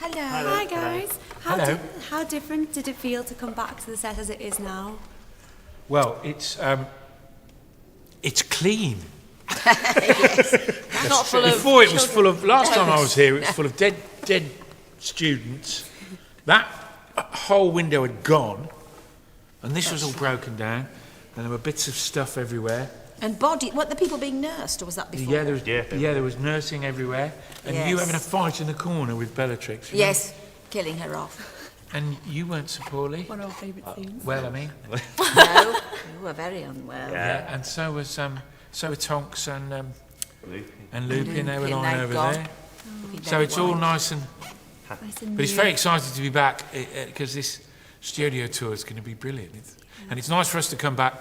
Hello. Hi guys. Hello. How different did it feel to come back to the set as it is now? Well, it's clean. Yes. Not full of Before it was full of. Last time I was here, it was full of dead students. That whole window had gone, and this was all broken down, and there were bits of stuff everywhere. And what, the people being nursed, or was that before? Yeah, there was nursing everywhere, and you Yes. having a fight in the corner with Bellatrix. Yes, killing her off. And you weren't so poorly. One of our favourite scenes. Well, I mean. No, you were very unwell. Yeah, and so were Tonks and Lupin. They were lying thank over God. there. Looking So very it's all white. nice and. Nice and But it's new. very exciting to be back because this studio tour is going to be brilliant. And it's nice for us to come back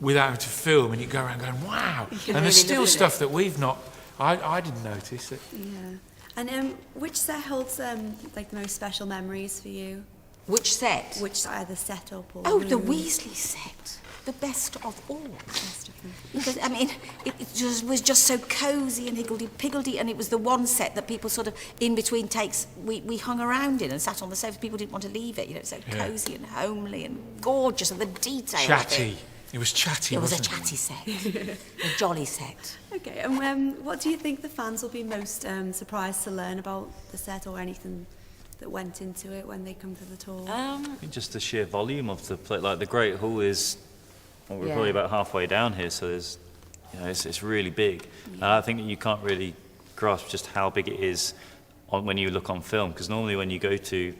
without having to film, and you go around going, wow. And really there's still look at stuff that we've not. I didn't notice it. Yeah. And which set holds like the most special memories for you? Which set? Which either set up or Oh, the room? Weasley set. The best of all. Best of them. Because, I mean, it was just so cosy and higgledy-piggledy, and it was the one set that people sort of, in between takes, we hung around in and sat on the sofa. People didn't want to leave it, you know, so cosy and homely and gorgeous, and the detail Chatty. of it. It was chatty, It was a wasn't chatty set. A jolly set. Okay, and what do you think the fans will be most surprised to learn about the set or anything that went into it when they come to the tour? I think just the sheer volume of the play. Like the Great Hall is, well, we're Yeah. probably about halfway down here, so there's, you know, it's really big. And I think that you can't really grasp just how big it is when you look on film, because normally when you go to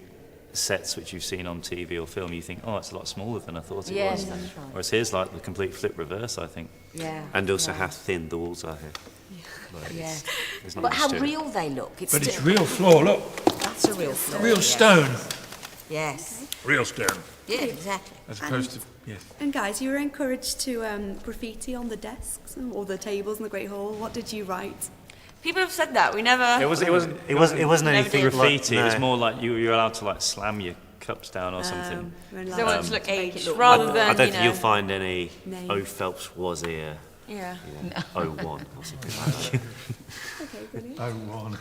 sets which you've seen on TV or film, you think, oh, it's a lot smaller than I thought it Yes, was. that's right. Whereas here's like the complete flip reverse, I think. Yeah. And also how thin the walls are here. Like, Yeah. It's not But how much to it. real they look. But it's still- real floor, look. That's a real floor. Real yes. stone. Yes. Real stone. Yeah, exactly. As opposed to, yes. And guys, you were encouraged to graffiti on the desks or the tables in the Great Hall. What did you write? People have said that. We never. It wasn't Never anything did. graffiti. No. It was more like you're allowed to like slam your cups down or something. We're They want it to look make it aged look rather real. than, I don't you think know. you'll find any Name. O Phelps was here, Yeah. you know, 01 or something like that. Okay, brilliant. Oh, one.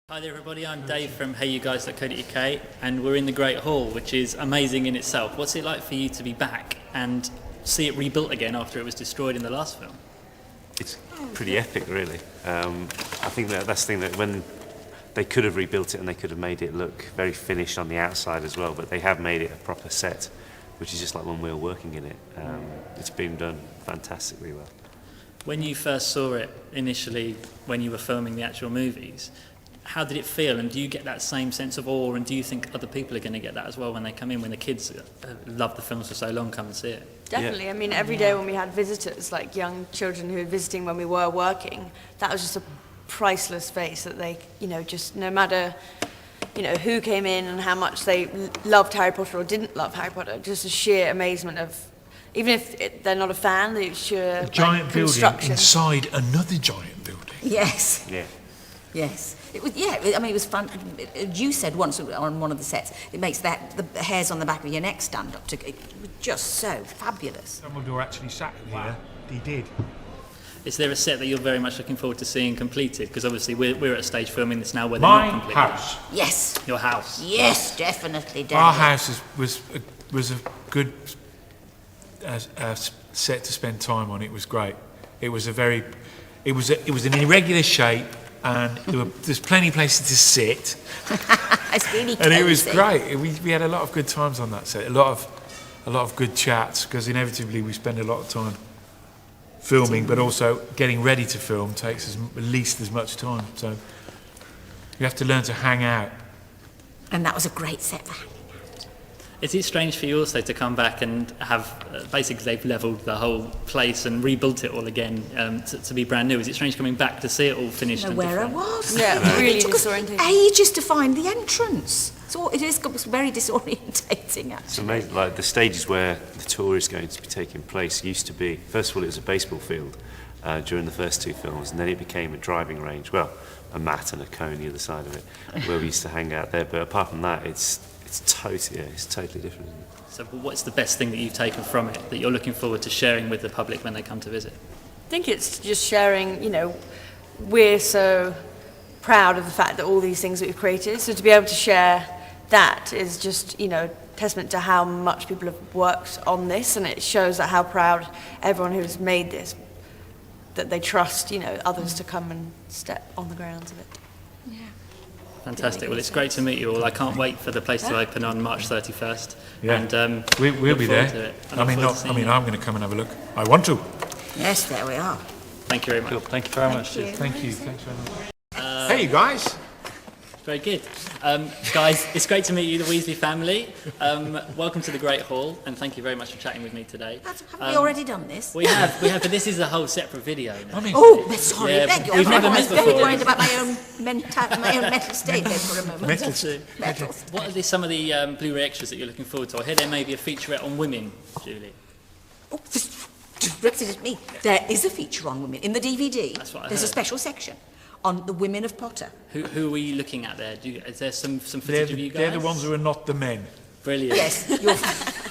Hi there everybody, I'm Dave from heyyouguys.co.uk and we're in the Great Hall, which is amazing in itself. What's it like for you to be back and see it rebuilt again after it was destroyed in the last film? It's pretty epic, really. I think that's the thing, that when they could have rebuilt it and they could have made it look very finished on the outside as well, but they have made it a proper set, which is just like when we were working in it. It's been done fantastically well. When you first saw it initially, when you were filming the actual movies, how did it feel, and do you get that same sense of awe, and do you think other people are going to get that as well when they come in, when the kids love the films for so long, come and see it? Definitely. I mean, every day when we had visitors, like young children who were visiting when we were working, that was just a priceless space that they, you know, just no matter, you know, who came in and how much they loved Harry Potter or didn't love Harry Potter, just a sheer amazement of, even if they're not a fan, the sheer A giant building construction. inside another giant building. Yes. Yeah. Yes. It was, yeah, I mean, it was fun. You said once on one of the sets, it makes the hairs on the back of your neck stand up. It was just so fabulous. Dumbledore actually sat here. He did. Is there a set that you're very much looking forward to seeing completed? Because obviously we're at a stage filming this now where they're My not completed. house. Yes. Your house. Yes, definitely. Our house was a good set to spend time on. It was great. It was it was an irregular shape, and there's plenty of places to sit, It's really and it was cosy. great. We had a lot of good times on that set. A lot of good chats, because inevitably we spend a lot of time filming, but also getting ready to film takes at least as much time. So you have to learn to hang out. And that was a great set for hanging out. Is it strange for you also to come back and have, basically they've levelled the whole place and rebuilt it all again to be brand new? Is it strange coming back to see it all finished I and know where I different? was. Yeah, really It took us disorientating. ages to find the entrance. So it is very disorientating, actually. It's amazing, like the stages where the tour is going to be taking place used to be, first of all, it was a baseball field during the first two films, and then it became a driving range, well, a mat and a cone the other side of it, where we used to hang out there. But apart from that, it's totally different. So what's the best thing that you've taken from it that you're looking forward to sharing with the public when they come to visit? I think it's just sharing, you know, we're so proud of the fact that all these things that we've created. So to be able to share that is just, you know, testament to how much people have worked on this, and it shows that how proud everyone who's made this, that they trust, you know, others to come and step on the grounds of it. Fantastic. Well, it's great to meet you all. I can't wait for the place to open on March 31st. Yeah. And We'll look be forward to there. it. I look forward to seeing you. I'm going to come and have a look. I want to. Yes, there we are. Thank you very much. Cool. Thank you very much. Thank you. Thanks very much. Hey, you guys. Very good. Guys, it's great to meet you, the Weasley family. Welcome to the Great Hall, and thank you very much for chatting with me today. Haven't we already done this? We have, but this is a whole separate video now. I mean, Oh, sorry, Yeah, beg your we've never pardon. I met was very before. worried about my own mental state there for a moment. Metal. What are some of the Blu-ray extras that you're looking forward to? I hear there may be a featurette on women, Julie. Oh, just directed at me. There is a feature on women in the DVD. That's what I There's a heard. special section on the women of Potter. Who are you looking at there? Is there some They're footage of you guys? they're the ones who are not the men. Brilliant. Yes, you're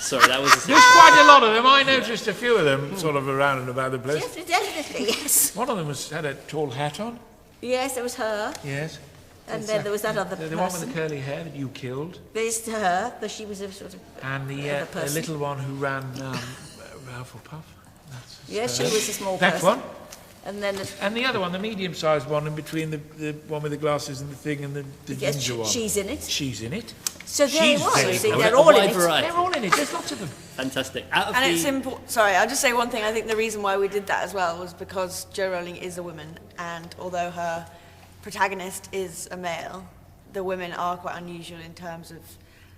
Sorry, that was a There's quite a lot of them. I noticed a few of them sort of around and about the place. definitely, yes. One of them had a tall hat on. Yes, there was her, Yes. and then there was that other The one with person. the curly hair that you killed. There's her, that she was a sort of And the other person. little one who ran Ralph or Puff. That's Yes, she was a small that person. one. And then And the other one, the medium-sized one, in between the one with the glasses and the thing and the yes, ginger one. she's in it. She's in it. So there She's you are. very See, good. they're A all in wide it. variety. They're all in it. There's lots of them. Fantastic. Out of And the, it's important. Sorry, I'll just say one thing. I think the reason why we did that as well was because Jo Rowling is a woman, and although her protagonist is a male, the women are quite unusual in terms of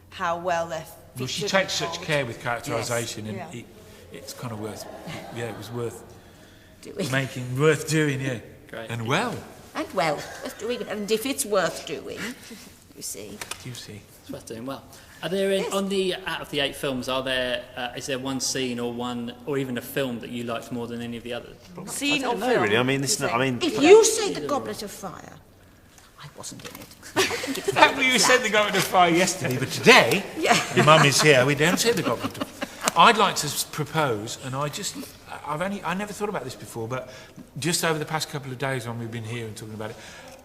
how well they're featured. Well, she and takes such told. care with characterisation, Yes. and it's kind of worth. Yeah, it was worth Doing. worth doing. Yeah. Great. And well, And well, worth doing. And if it's worth doing, you see. you see. it's worth doing well. Are there on the out of the 8 films? Is there one scene or even a film that you liked more than any of the others? Scene I or don't know film? really. I mean, this. I mean, If you say the Goblet of Fire, I wasn't in it. I think it's That very you flat. said the Goblet of Fire yesterday, but today, Yeah. your mum is here. We don't say the Goblet of Fire. I'd like to propose, and I never thought about this before, but just over the past couple of days when we've been here and talking about it,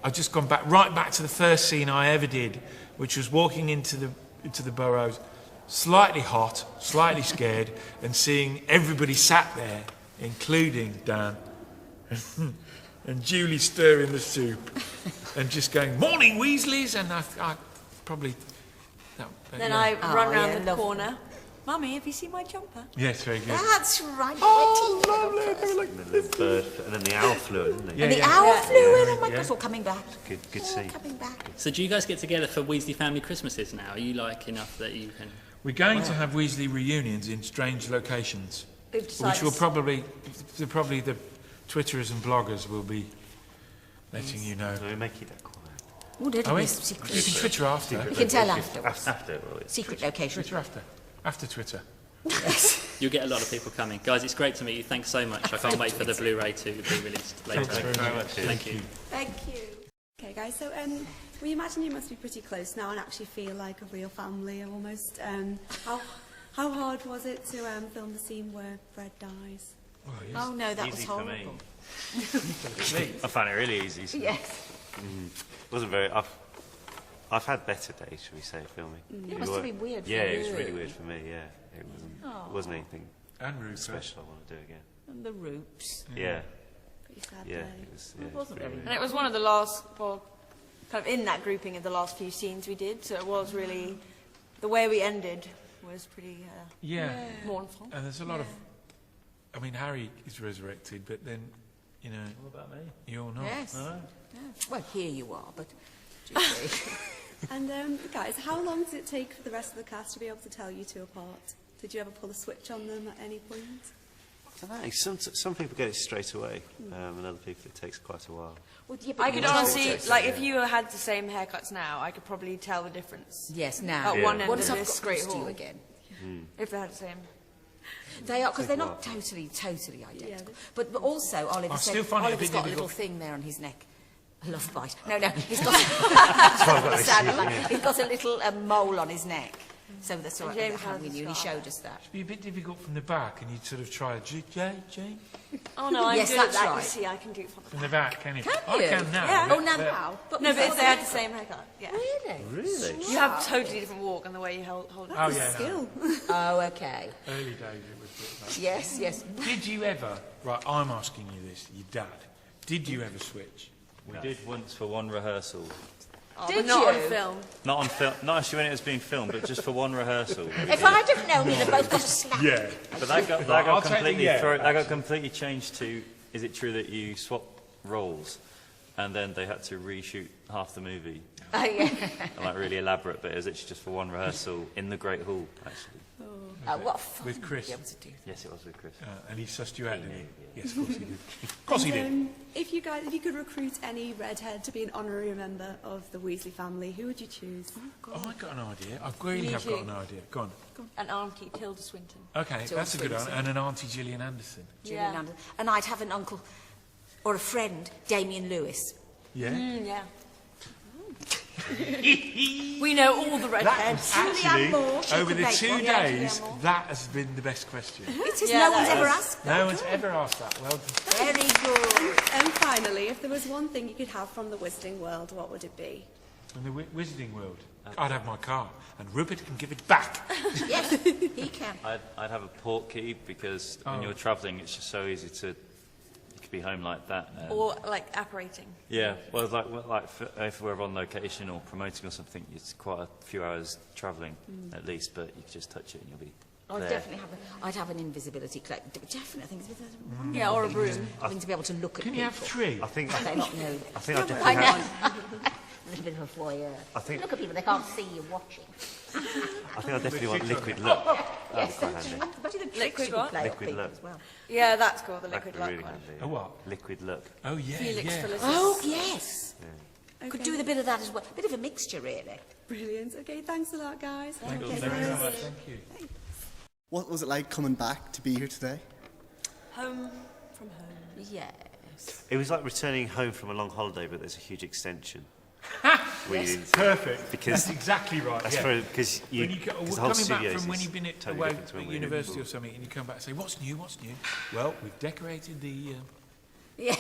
I've just gone right back to the first scene I ever did, which was walking into the burrows, slightly hot, slightly scared, and seeing everybody sat there, including Dan, and Julie stirring the soup, and just going, "Morning, Weasleys," and I probably. Then yeah. I run round yeah, the lovely. corner. Mummy, have you seen my jumper? Yes, very good. That's right. Oh, my lovely. teeth. They were and then the bird, and then the owl flew, didn't they? Yeah, And the yeah. owl flew in. Oh my yeah. God, it's all coming back. Good All scene. coming back. So do you guys get together for Weasley family Christmases now? Are you like enough that you can? We're going to have Weasley reunions in strange locations, We've decided. which will probably the Twitterers and bloggers will be letting you know. No, we make it that quiet. Oh, don't Are we? be You secret. can Twitter after. You can tell afterwards. After, well, it's Secret location. Twitter after Twitter. You'll get a lot of people coming. Guys, it's great to meet you. Thanks so much. I can't wait for the Blu-ray to be released later. Thanks very much. Thank you. Thank you. Okay, guys, so we imagine you must be pretty close now and actually feel like a real family almost. How hard was it to film the scene where Fred dies? Oh no, that was Easy for me. horrible. I found it really easy. So Yes. wasn't very. I've had better days, shall we say, filming. It must have been weird for Yeah, it was you. really weird for me. Yeah, it wasn't anything And Rupert. special. I want to do again. And the Roops. Yeah, Pretty sad yeah, day. it was. Yeah, It wasn't pretty very weird. And it was one of the last, well, kind of in that grouping of the last few scenes we did, so it was really, the way we ended was pretty Yeah. mournful. And there's a lot of. I mean, Harry is resurrected, but then, you know. What about me? You're not. Yes. No? Yes. Well, here you are, but. Julie. And guys, how long did it take for the rest of the cast to be able to tell you two apart? Did you ever pull a switch on them at any point? I don't know. Some people get it straight away, and other people it takes quite a while. Well, yeah, but I could you know- honestly, like, if you had the same haircuts now, I could probably tell the difference. Yes, now. At one end Once of I've this got great used to you hall. again. If they had the same. They are, because they're not totally identical. But also, Oliver I said, still find it a Oliver's bit got a little difficult. thing there on his neck. A love bite. No, he's got... Sad, like, he's got a little mole on his neck. So that's And what James how has we the knew, and he scar. showed us that. It'd be a bit difficult from the back, and you'd sort of try a Jane Oh no, I'm Yes, good at that's that. right. You see, I can do it from from the back, can you? I you? can now. Yeah. Oh, now but- how? But No, but if before they had the that- same haircut, yeah. Really? Really? You have totally different walk and the way you hold it. Oh yeah, no. Skill. Oh, okay. Early days it was a bit like. Yes, yes. Did you ever? Right, I'm asking you this. Your dad. Did you ever switch? We did once for one rehearsal. Oh, Did but not you? on film. Not on film, not actually when it was being filmed, but just for one rehearsal. If I'd have known you'd have both got a slap. Yeah. But that got, I'll take the yeah, that got completely changed to, is it true that you swap roles? And then they had to reshoot half the movie. Oh, yeah. And like really elaborate, but it was actually just for one rehearsal in the Great Hall, actually. What fun With Chris. to be able to do. Yes, it was with Chris. And he sussed you out, didn't he? Yes, of course he did. Of course he did. If you could recruit any redhead to be an honorary member of the Weasley family, who would you choose? Oh, I got an idea. I really Me have too. got an idea. Go on. And Auntie Tilda Swinton. Okay, Tilda that's a good one. Swinton. And an Auntie Gillian Anderson. Julian Yeah. Anderson. And I'd have an uncle or a friend, Damien Lewis. Yeah. Yeah. We know all the redheads. Actually, Moore, she over could the make 2 one. Yeah, days, Julianne Moore. that has been the best question. It is. Yeah, No that one's ever is. asked. No one's ever asked that. Well, Very good. And finally, if there was one thing you could have from the Wizarding world, what would it be? in the Wizarding world, I'd have my car, and Rupert can give it back. Yes, he can. I'd have a port key because when you're travelling, it's just so easy to, you could be home like that. Or like apparating. Yeah, well, if we're on location or promoting or something, it's quite a few hours travelling at least, but you can just touch it and you'll be I'd there. definitely have. I'd have an invisibility cloak. Definitely, I think it's a Yeah, or a broom. thing to be able to look at Can people. you have 3? I think They not know. I think I I definitely know. have, A little bit of a voyeur. I think Look at people; they can't see you watching. I think I definitely want liquid look. That'd be quite handy. Especially the tricks Liquid you could what? play Liquid on people look. as well. Yeah, that's cool, the That'd liquid be luck really one. handy. A what? Liquid look. Oh yeah, Felix yeah. Felicis. Oh yes. Could Okay. do with a bit of that as well. Bit of a mixture, really. Brilliant. Okay, thanks a lot, guys. Thank you very much. Thank you. What was it like coming back to be here today? Home from home. Yes. It was like returning home from a long holiday, but there's a huge extension. Perfect. Because That's exactly right. that's yeah. because When you the whole coming back studios from when is you've been totally away different to when at we were in university or Liverpool. something, and you come back and say, "What's new? What's new?" Well, we've decorated the, Yeah.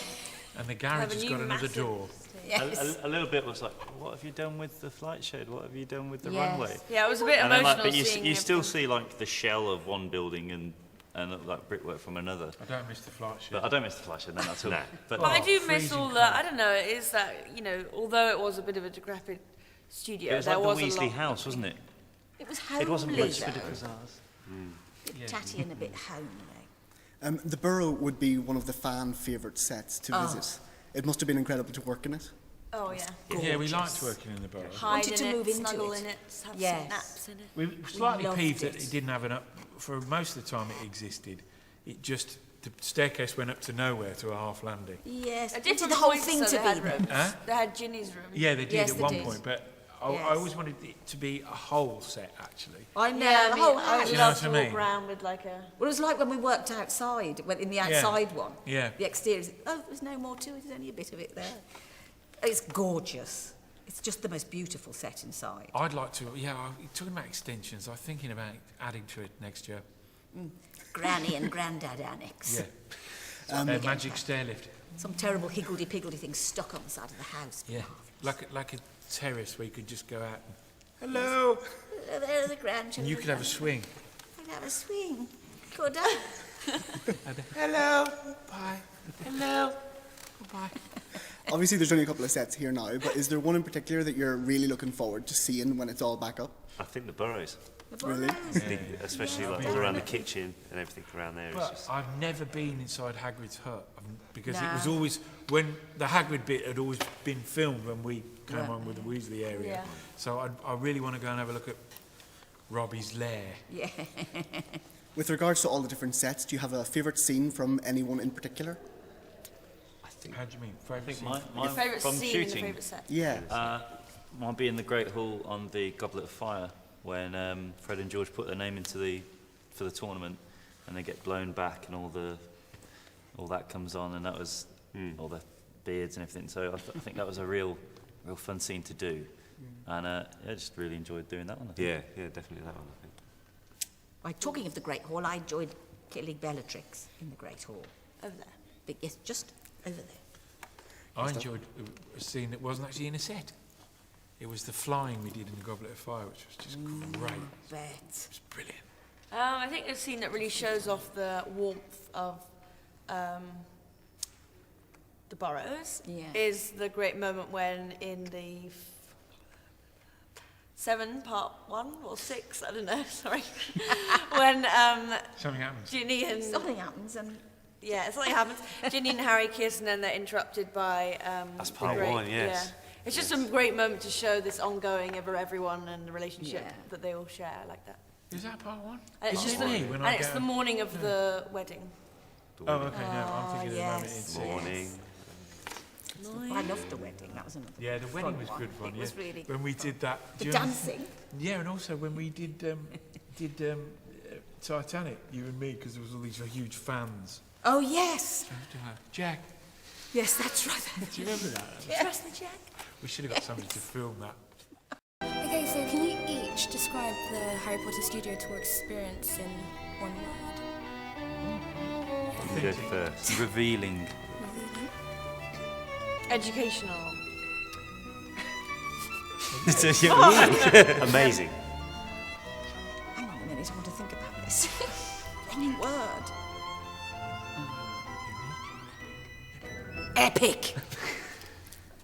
and the garage Have a has new got another massive door. Yes. A little bit was like, what have you done with the flight shed? What have you done with the Yes. runway? Yeah, it was a bit And then, emotional but you seeing still everything. see like the shell of one building and like brickwork from another. I don't miss the flight shed. But I don't miss the flight shed, none at all. But But I do miss freezing all cold. that. I don't know. It is that, you know, although it was a bit of a decrepit studio, it was there like was the a Weasley lot. house, wasn't it? It was homely, It wasn't much though. for the ours. A bit tatty and a bit homely. The Burrow would be one of the fan favourite sets to visit. It must have been incredible to work in it. Oh, yeah. Yeah, we liked working in the borough. Hide Wanted in to it, move into snuggle it. in it, have Yes. some naps in it. We were slightly loved peeved that it. it didn't have an up. For most of the time it existed, it just the staircase went up to nowhere to a half landing. Yes. At Wanted different the whole points, thing so to they be had there. rooms. Huh? They had Ginny's room. Yeah, they did Yes, at they one did. point, but I Yes. always wanted it to be a whole set actually. I know. Yeah, the I whole mean, I house. would You know love what to I walk mean? around with like a... Well, it was like when we worked outside, in the outside one. Yeah. The exterior. Oh, there's no more to it. There's only a bit of it there. It's gorgeous. It's just the most beautiful set inside. I'd like to. Yeah, talking about extensions, I'm thinking about adding to it next year. Granny and Grandad annex. Yeah. Magic stair lift. Some terrible higgledy-piggledy thing stuck on the side of the house. Yeah. Like a terrace where you could just go out and, hello, There's the grandchildren. and you could have a swing. I'd have a swing. Could I? Hello, bye. Hello, bye. Obviously, there's only a couple of sets here now, but is there one in particular that you're really looking forward to seeing when it's all back up? I think the Burrows, Really? especially like all around the kitchen and everything around there is But just. I've never been inside Hagrid's hut because it No. was always when the Hagrid bit had always been filmed when we came on with the Weasley area. Yeah. So I really want to go and have a look at Robbie's lair. Yeah. With regards to all the different sets, do you have a favourite scene from anyone in particular? How do you mean? Favourite scene? My Favourite from scene shooting. and the favourite set. Yeah. Might be in the Great Hall on the Goblet of Fire when Fred and George put their name into for the tournament, and they get blown back, and all that comes on, and that was all the beards and everything. So I think that was a real fun scene to do. And I just really enjoyed doing that one. I think. Yeah, definitely that one, I think. Right, talking of the Great Hall, I enjoyed killing Bellatrix in the Great Hall. Over there. But yes, just over there. I enjoyed a scene that wasn't actually in a set. It was the flying we did in the Goblet of Fire, which was just great. Bet. It was brilliant. I think the scene that really shows off the warmth of the Burrows is the great moment when in the 7 part 1 or 6, I don't know, sorry, when Something happens. Ginny and Something happens and... yeah, something happens. Ginny and Harry kiss, and then they're interrupted by That's the part great, 1, yes. Yeah. It's just a great moment to show this ongoing of everyone and the relationship that they all share like that. Is that part 1? And it's just the morning of the wedding. Oh, okay, no, I'm thinking of the moment in 6. Morning. I loved the wedding. That was another Yeah, the wedding was one. good fun. It was really when we did that. the dancing. Yeah, and also when we did Titanic, you and me, because there was all these huge fans. Oh yes, Jack. yes, that's right. Do you remember that? Trust the Jack. We should have got somebody to film that. Okay, so can you each describe the Harry Potter studio tour experience in one word? You go first. Revealing. Educational. Amazing. Hang on a minute, I want to think about this. One word. Epic.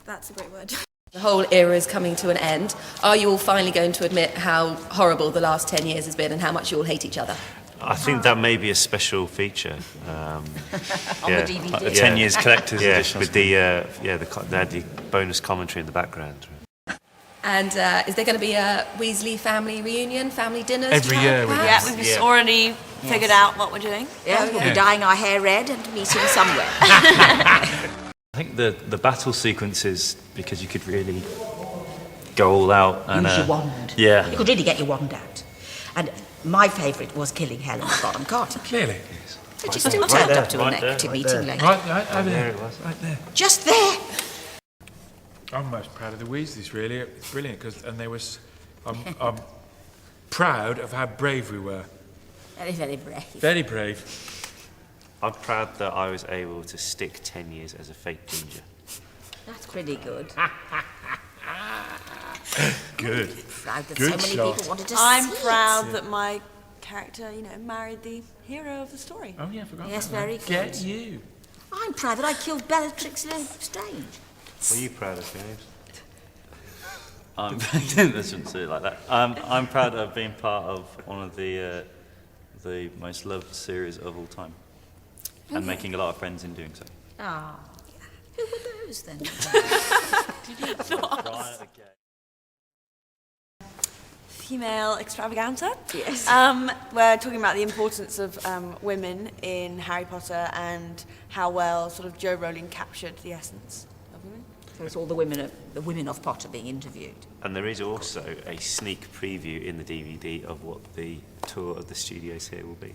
That's a great word. The whole era is coming to an end. Are you all finally going to admit how horrible the last 10 years has been and how much you all hate each other? I think that may be a special feature. On the DVD. Like the 10 years collector's edition. With they had the bonus commentary in the background. And is there going to be a Weasley family reunion, family dinners? Every year we do. Yeah, we've just already figured out what we're doing. Yeah, we'll be dyeing our hair red and meeting somewhere. I think the battle sequences, because you could really go all out. And, Use your wand. Yeah. You could really get your wand out. And my favourite was killing Helena Bonham Carter. Clearly. But she still turned up to an active meeting later. Right over there. it was. Right there. Just there. I'm most proud of the Weasleys, really. It's brilliant, I'm proud of how brave we were. Very, very brave. Very brave. I'm proud that I was able to stick 10 years as a fake ginger. That's pretty good. Good. Proud that Good so many shot. people wanted to I'm see proud it. that my character, married the hero of the story. Oh, yeah, I forgot. Yes, about that. very good. Get you. I'm proud that I killed Bellatrix Lestrange. Were you proud of James? I shouldn't say it like that. I'm proud of being part of one of the most loved series of all time, and making a lot of friends in doing so. Ah, who were those then? Female extravaganza. Yes. We're talking about the importance of women in Harry Potter and how well sort of Joe Rowling captured the essence of women. So it's all the women of Potter being interviewed. And there is also a sneak preview in the DVD of what the tour of the studios here will be.